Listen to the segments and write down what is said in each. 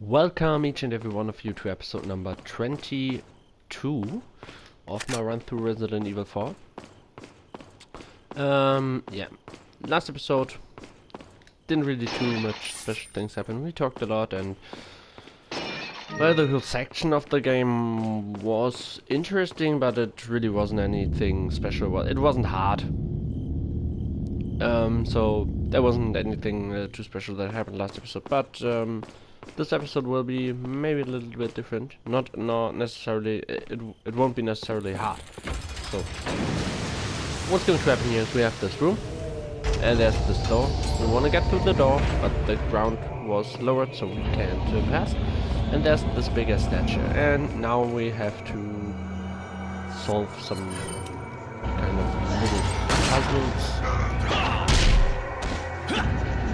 Welcome each and every one of you to episode number 22 of my run through Resident Evil 4. Yeah, last episode didn't really too much special things happen. We talked a lot, and well, the whole section of the game was interesting, but it really wasn't anything special. Well, it wasn't hard. So there wasn't anything too special that happened last episode, but this episode will be maybe a little bit different. Not necessarily. It won't be necessarily hard. So what's going to happen here is we have this room, and there's this door. We want to get through the door, but the ground was lowered, so we can't pass. And there's this bigger statue, and now we have to solve some kind of little puzzles.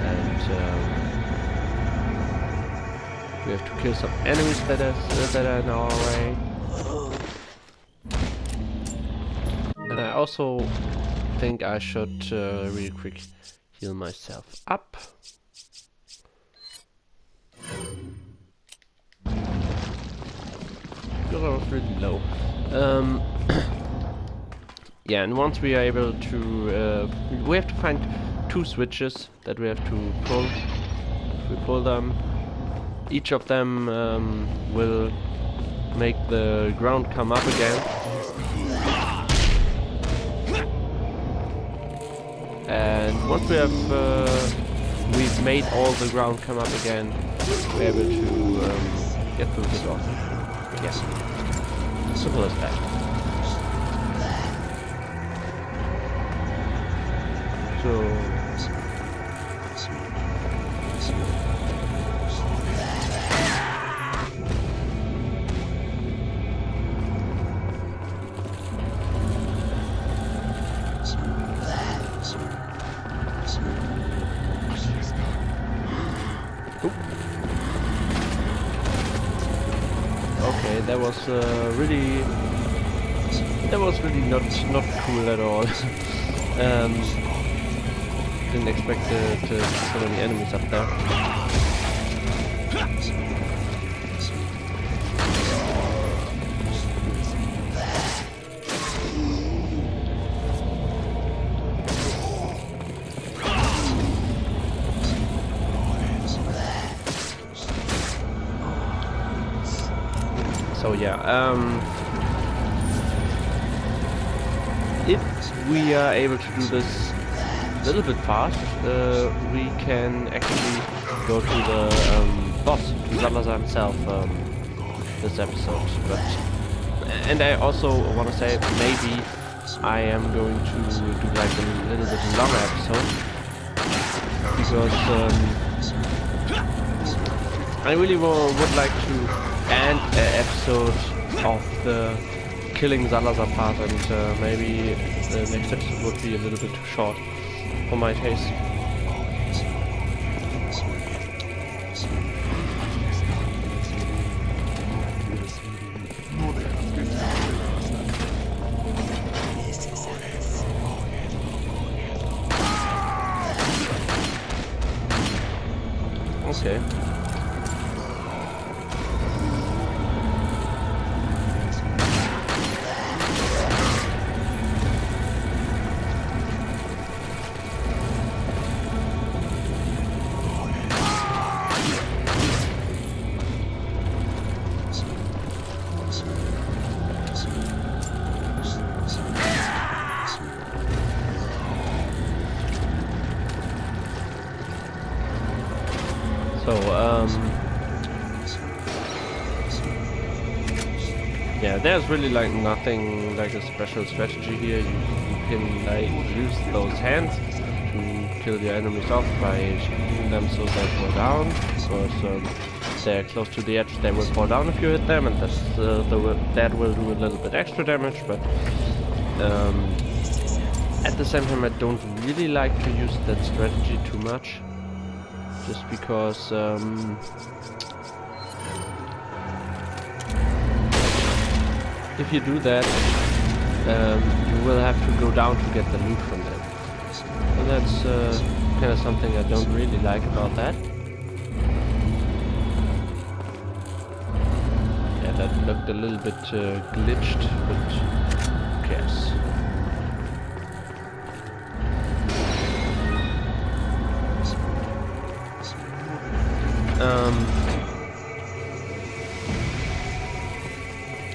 And we have to kill some enemies that are in our way. And I also think I should really quick heal myself up. Because I was really low. Yeah, and once we are able to, we have to find two switches that we have to pull. If we pull them, each of them will make the ground come up again. And once we have we've made all the ground come up again, we're able to get through the door. Yes, simple as that. So okay, that was really not cool at all. Didn't expect to see so many enemies up there. So yeah, if we are able to do this a little bit fast, we can actually go to the boss, to Salazar himself, this episode. And I also want to say that maybe I am going to do like a little bit longer episode, because I really would like to end an episode of the killing Salazar part, and maybe the next episode would be a little bit too short for my taste. Okay. So, yeah, there's really like nothing like a special strategy here. You can like use those hands to kill your enemies off by shooting them so they fall down. Because they're close to the edge, they will fall down if you hit them, and that will do a little bit extra damage. But at the same time, I don't really like to use that strategy too much. Just because if you do that, you will have to go down to get the loot from them. And that's kind of something I don't really like about that. looked a little bit glitched, but who cares?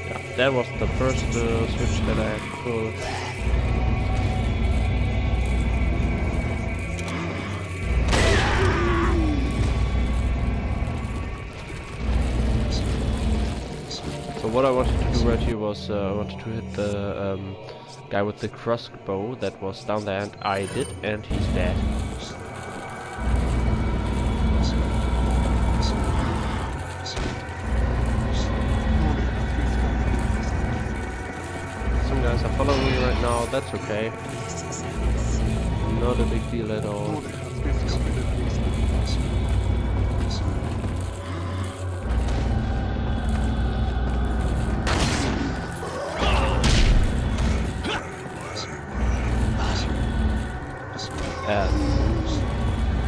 Yeah, that was the first switch that I had to pull. So what I wanted to do right here was I wanted to hit the guy with the crossbow that was down there, and I did, and he's dead. Some guys are following me right now, that's okay. Not a big deal at all.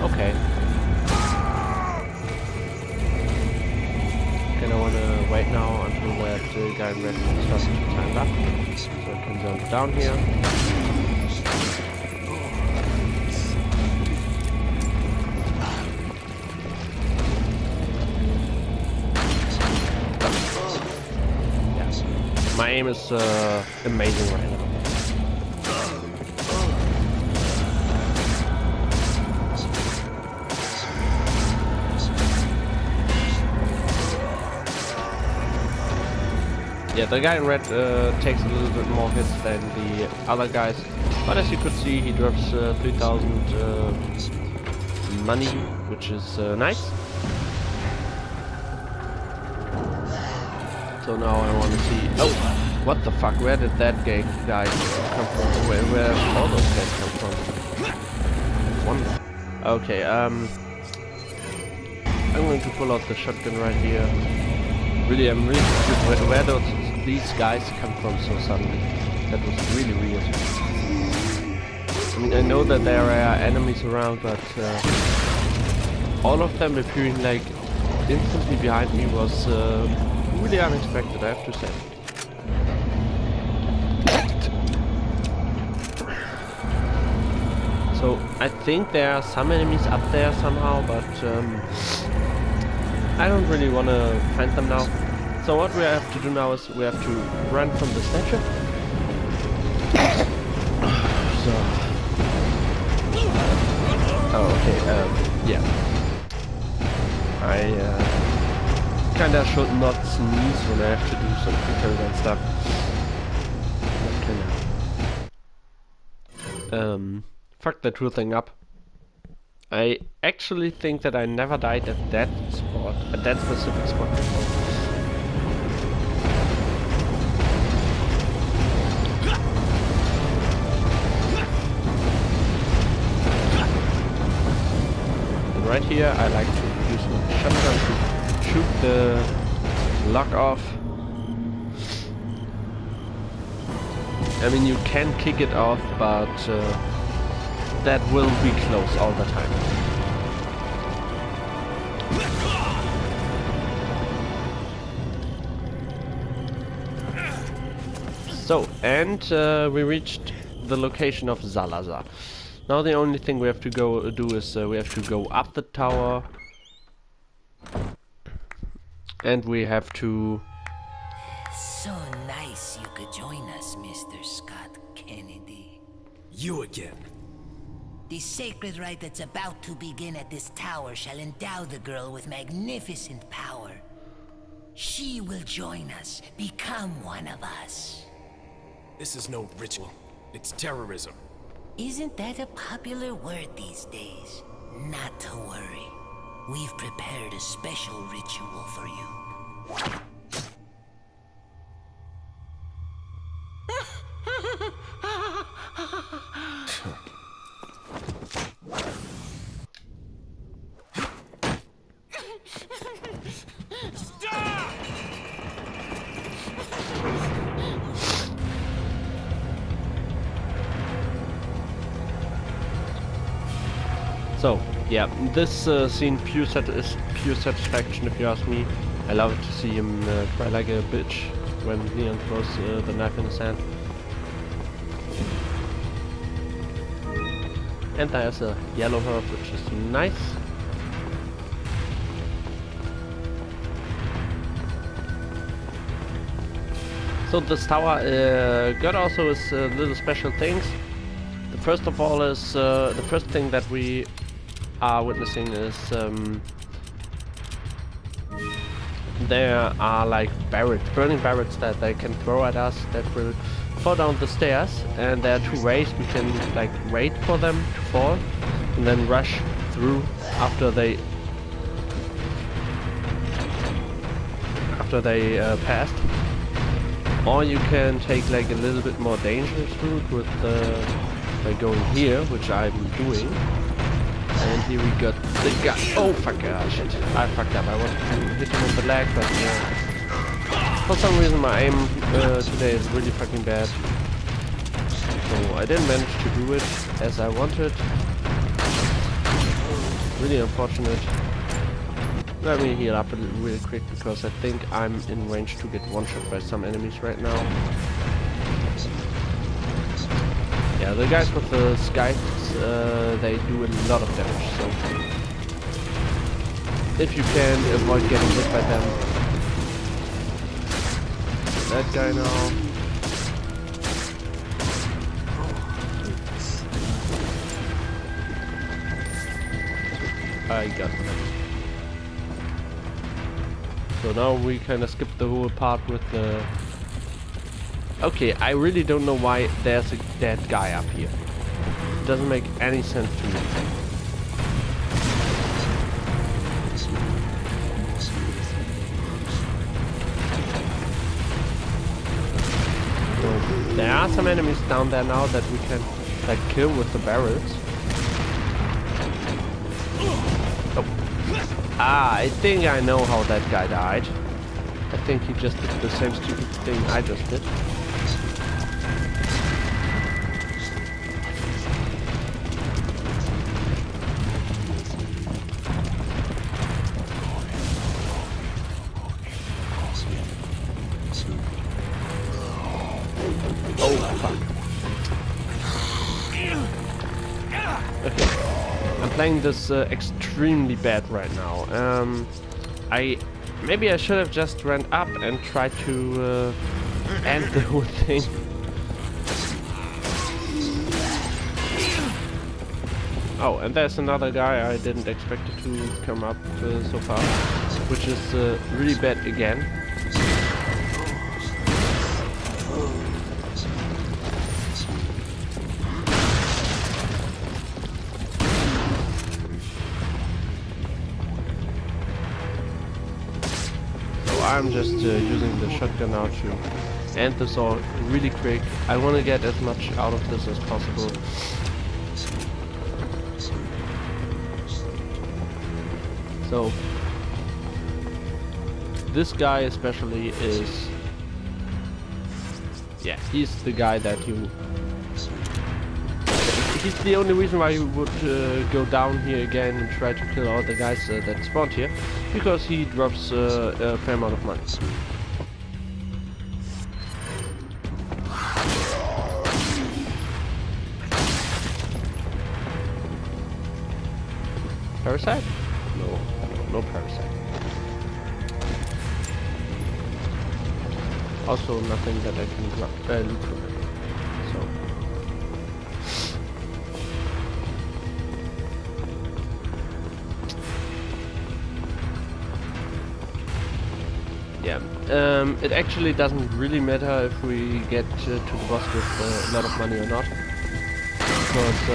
Okay. And I wanna wait now until that guy in red starts to climb up. So I can jump down here. Yeah. My aim is amazing right now. Yeah, the guy in red takes a little bit more hits than the other guys, but as you could see, he drops 3,000 money, which is nice. So now I want to see. Oh, what the fuck? Where did that guy come from? Where all those guys come from? One. Okay. I'm going to pull out the shotgun right here. Really, I'm really confused where these guys come from so suddenly. That was really weird. I mean, I know that there are enemies around, but all of them appearing like instantly behind me was really unexpected, I have to say. So I think there are some enemies up there somehow, but I don't really want to find them now. So what we have to do now is we have to run from the statue. So. Oh, okay. Yeah. I kinda should not sneeze when I have to do some quicker and stuff. Kinda. Fuck that whole thing up. I actually think that I never died at that spot, at that specific spot before. And right here, I like to use my shotgun to shoot the lock off. I mean, you can kick it off, but that will be close all the time. So, and we reached the location of Salazar. Now the only thing we have to go do is we have to go up the tower, and we have to. So nice you could join us, Mr. Scott Kennedy. You again. The sacred rite that's about to begin at this tower shall endow the girl with magnificent power. She will join us, become one of us. This is no ritual. It's terrorism. Isn't that a popular word these days? Not to worry. We've prepared a special ritual for you. So, yeah, this scene is pure satisfaction if you ask me. I love to see him cry like a bitch when Leon throws the knife in his hand. And there's a yellow herb, which is nice. So this tower got also is little special things. The first of all is the first thing that we are witnessing is there are like barrels, burning barrels that they can throw at us that will fall down the stairs, and there are two ways. We can like wait for them to fall and then rush through after they passed, or you can take like a little bit more dangerous route with by going here, which I'm doing. And here we got the guy. Oh fuck! Shit! I fucked up. I wanted to hit him in the leg, but for some reason my aim today is really fucking bad. So I didn't manage to do it as I wanted. Really unfortunate. Let me heal up a little real quick because I think I'm in range to get one shot by some enemies right now. Yeah, the guys with the skies, they do a lot of damage, so if you can avoid getting hit by them. That guy now. I got him. So now we kind of skip the whole part with the... Okay, I really don't know why there's a dead guy up here. It doesn't make any sense to me. So, there are some enemies down there now that we can like kill with the barrels. Ah, I think I know how that guy died. I think he just did the same stupid thing I just did. Oh, fuck. Okay. I'm playing this extremely bad right now. Maybe I should have just ran up and tried to end the whole thing. Oh, and there's another guy I didn't expect it to come up so far, which is really bad again. I'm just using the shotgun now to end this all really quick. I want to get as much out of this as possible. So this guy especially is, yeah, he's the guy that you... He's the only reason why you would go down here again and try to kill all the guys that spawned here, because he drops a fair amount of money. Parasite? No, no parasite. Also nothing that I can loot from it. So. Yeah, it actually doesn't really matter if we get to the boss with a lot of money or not, because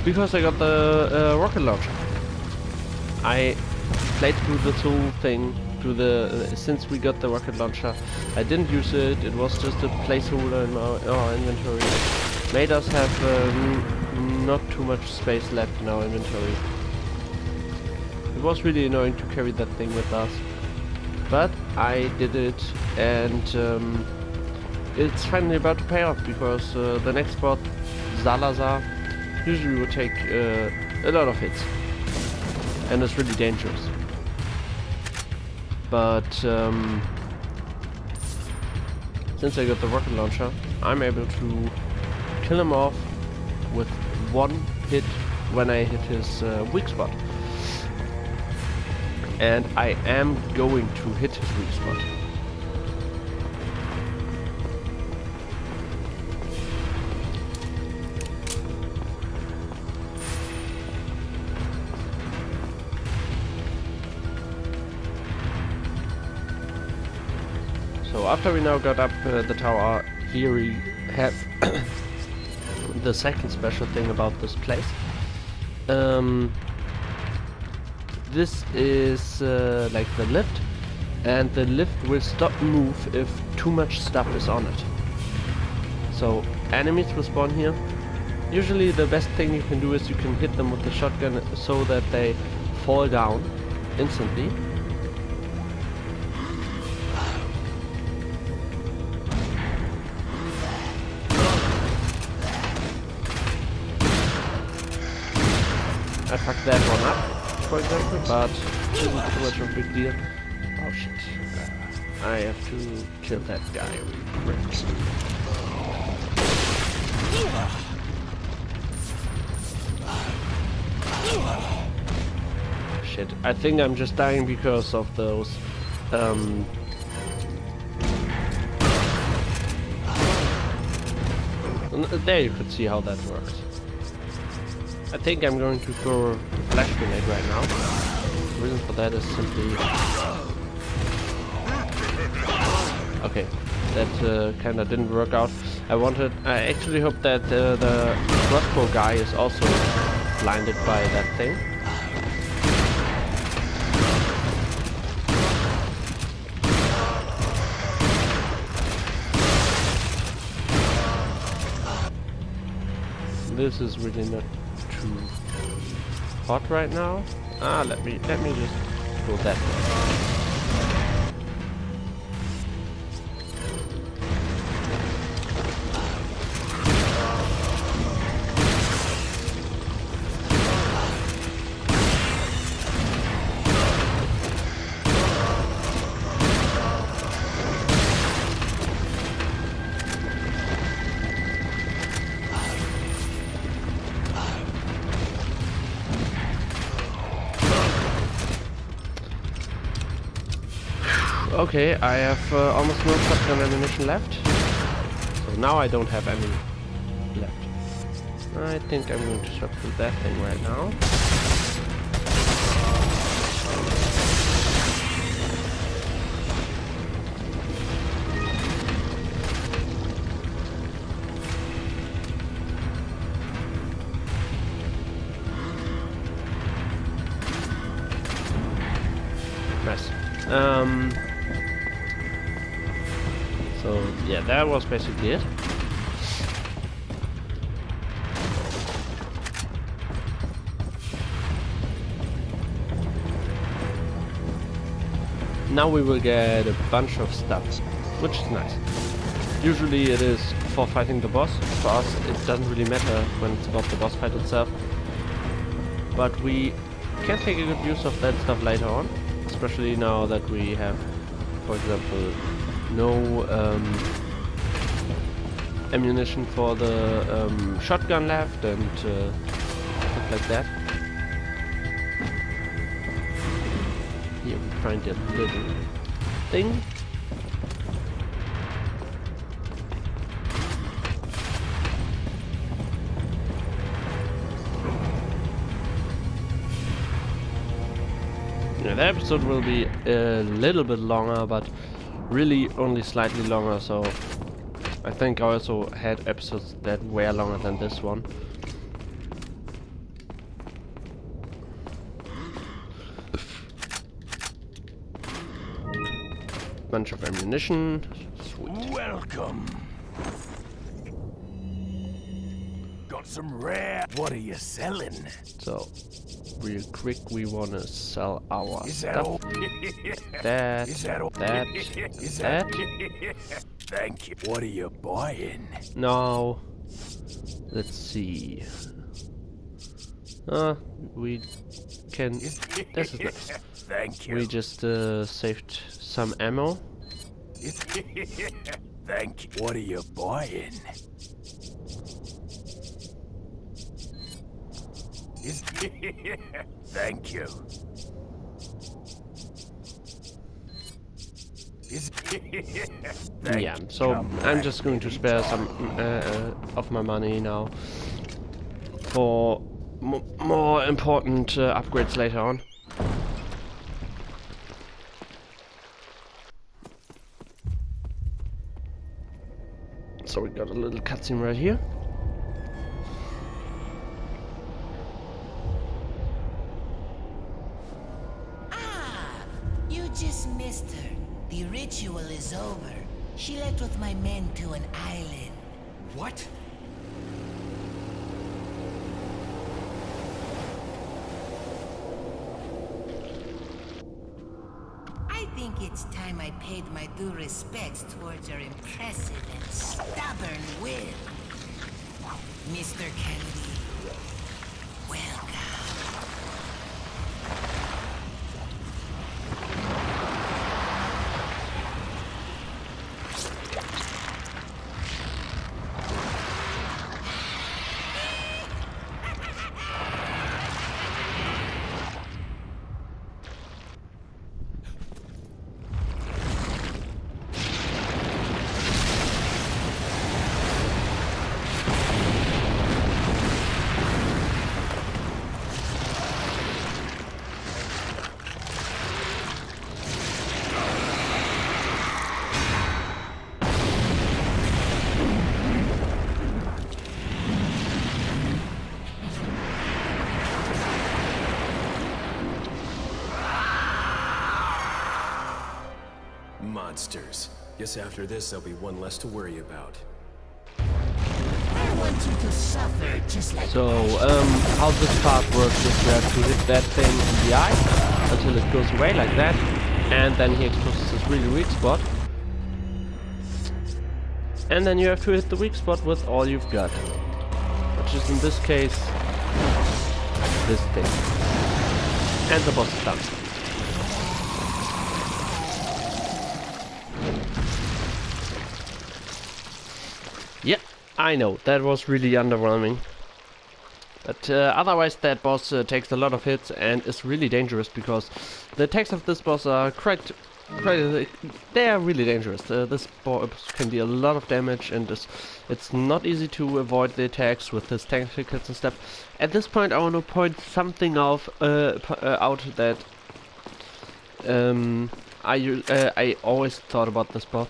because I got the rocket launcher. I played through this whole thing since we got the rocket launcher. I didn't use it. It was just a placeholder in our inventory. Made us have not too much space left in our inventory. It was really annoying to carry that thing with us. But I did it, and it's finally about to pay off, because the next boss, Salazar, usually would take a lot of hits, and it's really dangerous. But since I got the rocket launcher, I'm able to kill him off with one hit when I hit his weak spot. And I am going to hit his weak spot. So after we now got up the tower, here we have the second special thing about this place. This is like the lift, and the lift will stop move if too much stuff is on it. So enemies will spawn here. Usually the best thing you can do is you can hit them with the shotgun so that they fall down instantly. I fucked that one up, for example, but it isn't too much of a big deal. Oh shit. I have to kill that guy real quick. Shit, I think I'm just dying because of those there you could see how that works. I think I'm going to throw a flash grenade right now. The reason for that is simply... Okay, that kinda didn't work out. I actually hope that the crossbow guy is also blinded by that thing. This is really not too hot right now. Let me just go that way. Okay, I have almost no shotgun ammunition left. So now I don't have any left. I think I'm going to swap through that thing right now. Nice. So yeah, that was basically it. Now we will get a bunch of stuff, which is nice. Usually it is for fighting the boss. For us it doesn't really matter when it's about the boss fight itself. But we can take a good use of that stuff later on. Especially now that we have, for example, no ammunition for the shotgun left and stuff like that. Here we find that little thing. Yeah, the episode will be a little bit longer, but really only slightly longer, so I think I also had episodes that were longer than this one. Bunch of ammunition. Sweet. Welcome. got some rare. What are you selling? So, real quick, we wanna sell our Is that stuff. all? That, Is that all? that, Is that. Thank you. What are you buying? Now, let's see. We can. This is nice. Thank you. We just saved some ammo. Thank you. What are you buying? Thank you. Yeah, so I'm just going to spare some of my money now for more important upgrades later on. So we got a little cutscene right here. You just missed her. The ritual is over. She left with my men to an island. What? I think it's time I paid my due respects towards your impressive and stubborn will. Mr. Kennedy, welcome. Monsters. Guess after this, there'll be one less to worry about. I want you to suffer just like So, how this part works is you have to hit that thing in the eye until it goes away like that, and then he exposes this really weak spot. And then you have to hit the weak spot with all you've got, which is in this case this thing. And the boss is done. Yeah, I know, that was really underwhelming. But otherwise that boss takes a lot of hits and is really dangerous because the attacks of this boss are they are really dangerous. This boss can deal a lot of damage and it's not easy to avoid the attacks with his tentacles and stuff. At this point I want to point something out that I always thought about this boss.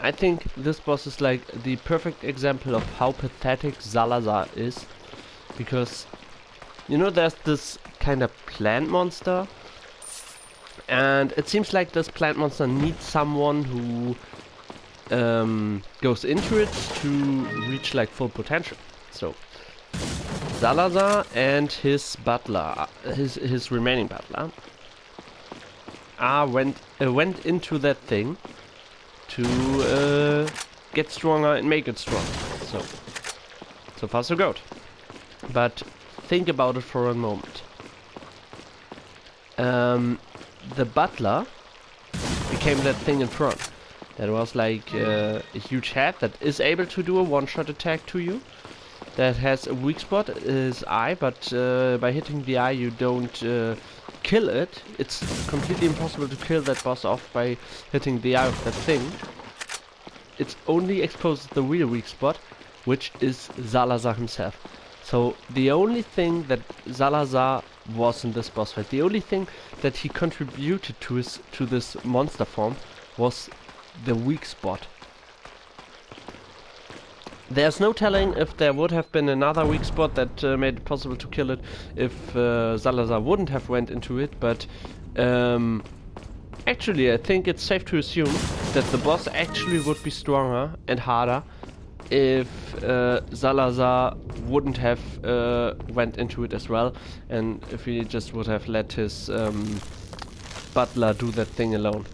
I think this boss is like the perfect example of how pathetic Salazar is, because you know there's this kind of plant monster, and it seems like this plant monster needs someone who goes into it to reach like full potential. So Salazar and his butler, his remaining butler, went into that thing to get stronger and make it strong. So far so good. But think about it for a moment. The butler became that thing in front. That was like a huge head that is able to do a one-shot attack to you. That has a weak spot, his eye, but by hitting the eye you don't kill it. It's completely impossible to kill that boss off by hitting the eye of that thing. It only exposes the real weak spot, which is Salazar himself. So the only thing that Salazar was in this boss fight, the only thing that he contributed to this monster form was the weak spot. There's no telling if there would have been another weak spot that made it possible to kill it if Salazar wouldn't have went into it, but actually I think it's safe to assume that the boss actually would be stronger and harder if Salazar wouldn't have went into it as well, and if he just would have let his butler do that thing alone.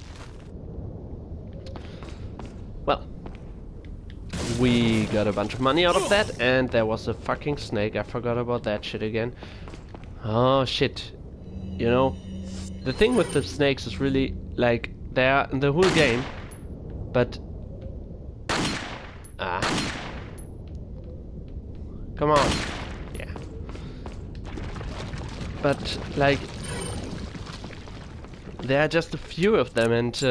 Well, we got a bunch of money out of that, and there was a fucking snake. I forgot about that shit again. Oh shit. You know, the thing with the snakes is really, like, they're in the whole game, but... Come on. Yeah. But, like, there are just a few of them, and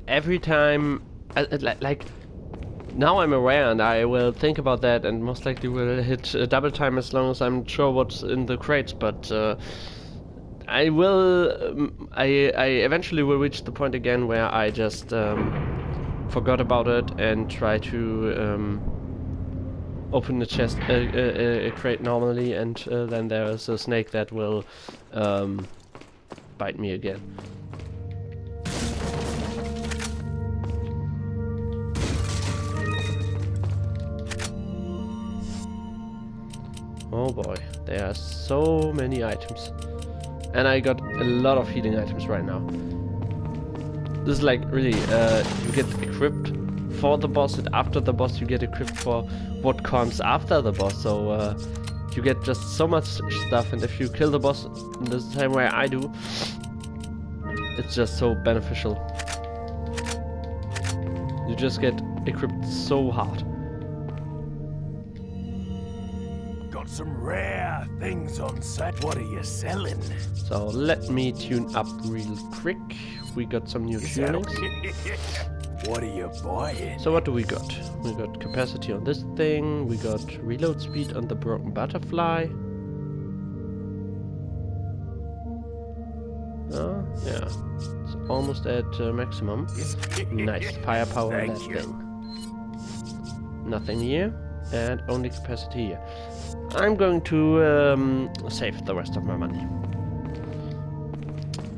every time, like, now I'm aware, and I will think about that, and most likely will hit double time as long as I'm sure what's in the crates, but I will, I eventually will reach the point again where I just forgot about it and try to open the chest, a crate normally, and then there is a snake that will bite me again. Oh boy, there are so many items. And I got a lot of healing items right now. This is like really, you get equipped for the boss, and after the boss you get equipped for what comes after the boss. So you get just so much stuff, and if you kill the boss in the same way I do, it's just so beneficial. You just get equipped so hard. Got some rare things on set. What are you selling? So let me tune up real quick. We got some new tunings. What are you buying? So what do we got? We got capacity on this thing. We got reload speed on the broken butterfly. Yeah. It's almost at maximum. Nice firepower on that thing. Nothing here. And only capacity here. I'm going to save the rest of my money.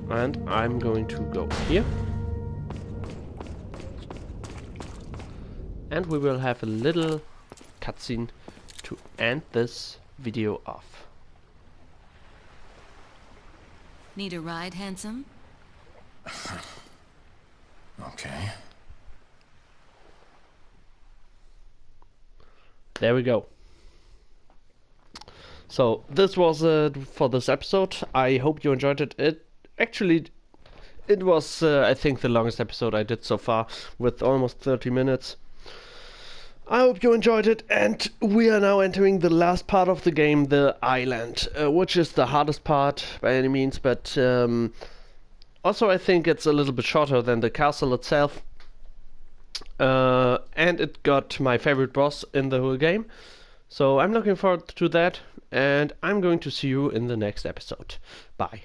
And I'm going to go here. And we will have a little cutscene to end this video off. Need a ride, handsome? Okay. There we go. So this was it for this episode. I hope you enjoyed it. It was I think the longest episode I did so far, with almost 30 minutes. I hope you enjoyed it, and we are now entering the last part of the game, the island, which is the hardest part by any means, but also I think it's a little bit shorter than the castle itself. And it got my favorite boss in the whole game. So I'm looking forward to that, and I'm going to see you in the next episode. Bye.